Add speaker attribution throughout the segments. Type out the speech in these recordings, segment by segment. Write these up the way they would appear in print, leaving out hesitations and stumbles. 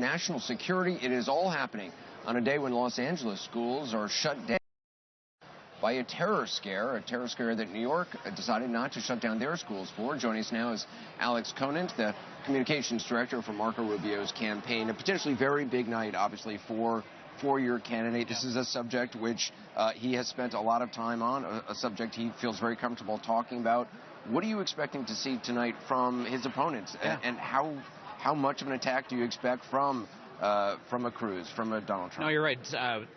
Speaker 1: National security, it is all happening on a day when Los Angeles schools are shut down by a terror scare that New York decided not to shut down their schools for. Joining us now is Alex Conant, the communications director for Marco Rubio's campaign. A potentially very big night, obviously, for your candidate. This is a subject which he has spent a lot of time on, a subject he feels very comfortable talking about. What are you expecting to see tonight from his opponents, and how much of an attack do you expect from a Cruz, from a Donald Trump?
Speaker 2: No, you're right.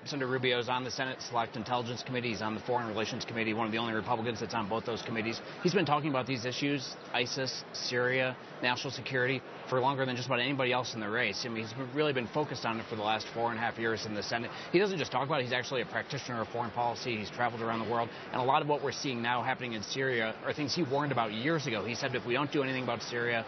Speaker 2: Senator Rubio is on the Senate Select Intelligence Committee. He's on the Foreign Relations Committee, one of the only Republicans that's on both those committees. He's been talking about these issues, ISIS, Syria, national security, for longer than just about anybody else in the race. I mean, he's really been focused on it for the last 4.5 years in the Senate. He doesn't just talk about it. He's actually a practitioner of foreign policy. He's traveled around the world. And a lot of what we're seeing now happening in Syria are things he warned about years ago. He said if we don't do anything about Syria,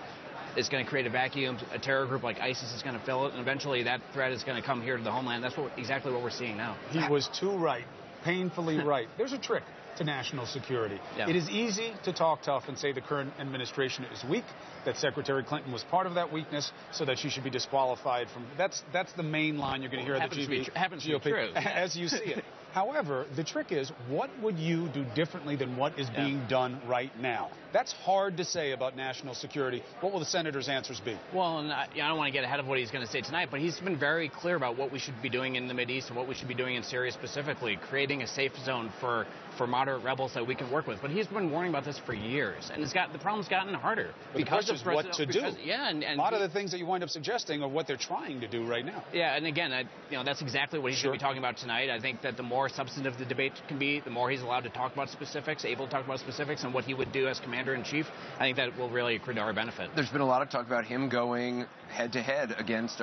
Speaker 2: it's going to create a vacuum. A terror group like ISIS is going to fill it, and eventually that threat is going to come here to the homeland. That's exactly what we're seeing now.
Speaker 3: He was too right, painfully right. There's a trick to national security. Yeah. It is easy to talk tough and say the current administration is weak, that Secretary Clinton was part of that weakness, so that she should be disqualified from. That's the main line you're going to hear at the GOP, as you see it. However, the trick is, what would you do differently than what is being done right now? That's hard to say about national security. What will the senator's answers be?
Speaker 2: Well, and I don't want to get ahead of what he's going to say tonight, but he's been very clear about what we should be doing in the Mideast and what we should be doing in Syria specifically, creating a safe zone for moderate rebels that we can work with. But he's been warning about this for years, and the problem's gotten harder.
Speaker 3: But the question is what to do.
Speaker 2: Yeah, and
Speaker 3: a lot of the things that you wind up suggesting are what they're trying to do right now.
Speaker 2: Yeah, and again, that's exactly what he's going to be talking about tonight. I think that the more substantive the debate can be, the more he's allowed to talk about specifics, able to talk about specifics, and what he would do as commander-in-chief. I think that will really accrue to our benefit.
Speaker 1: There's been a lot of talk about him going head-to-head against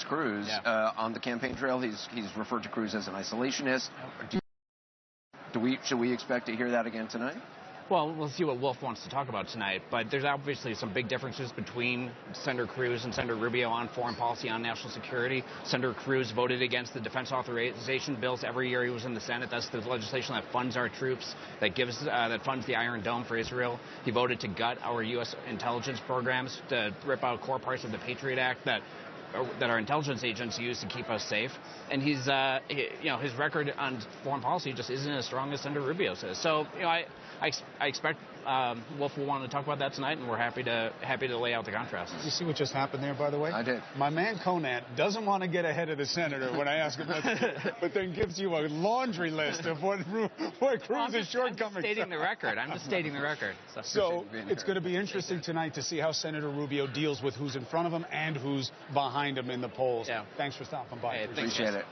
Speaker 1: Cruz on the campaign trail. He's referred to Cruz as an isolationist. Should we expect to hear that again tonight?
Speaker 2: Well, we'll see what Wolf wants to talk about tonight, but there's obviously some big differences between Senator Cruz and Senator Rubio on foreign policy, on national security. Senator Cruz voted against the defense authorization bills every year he was in the Senate. That's the legislation that funds our troops, that funds the Iron Dome for Israel. He voted to gut our U.S. intelligence programs, to rip out core parts of the Patriot Act that our intelligence agents use to keep us safe, and his record on foreign policy just isn't as strong as Senator Rubio's is. So, I expect Wolf will want to talk about that tonight, and we're happy to lay out the contrasts.
Speaker 3: You see what just happened there, by the way?
Speaker 1: I did.
Speaker 3: My man Conant doesn't want to get ahead of the senator when I ask him that, but then gives you a laundry list of what Cruz's shortcomings are.
Speaker 2: I'm stating the record. I'm just stating the record.
Speaker 3: So it's going to be interesting tonight to see how Senator Rubio deals with who's in front of him and who's behind him in the polls.
Speaker 2: Yeah.
Speaker 3: Thanks for stopping by.
Speaker 1: Hey, appreciate it.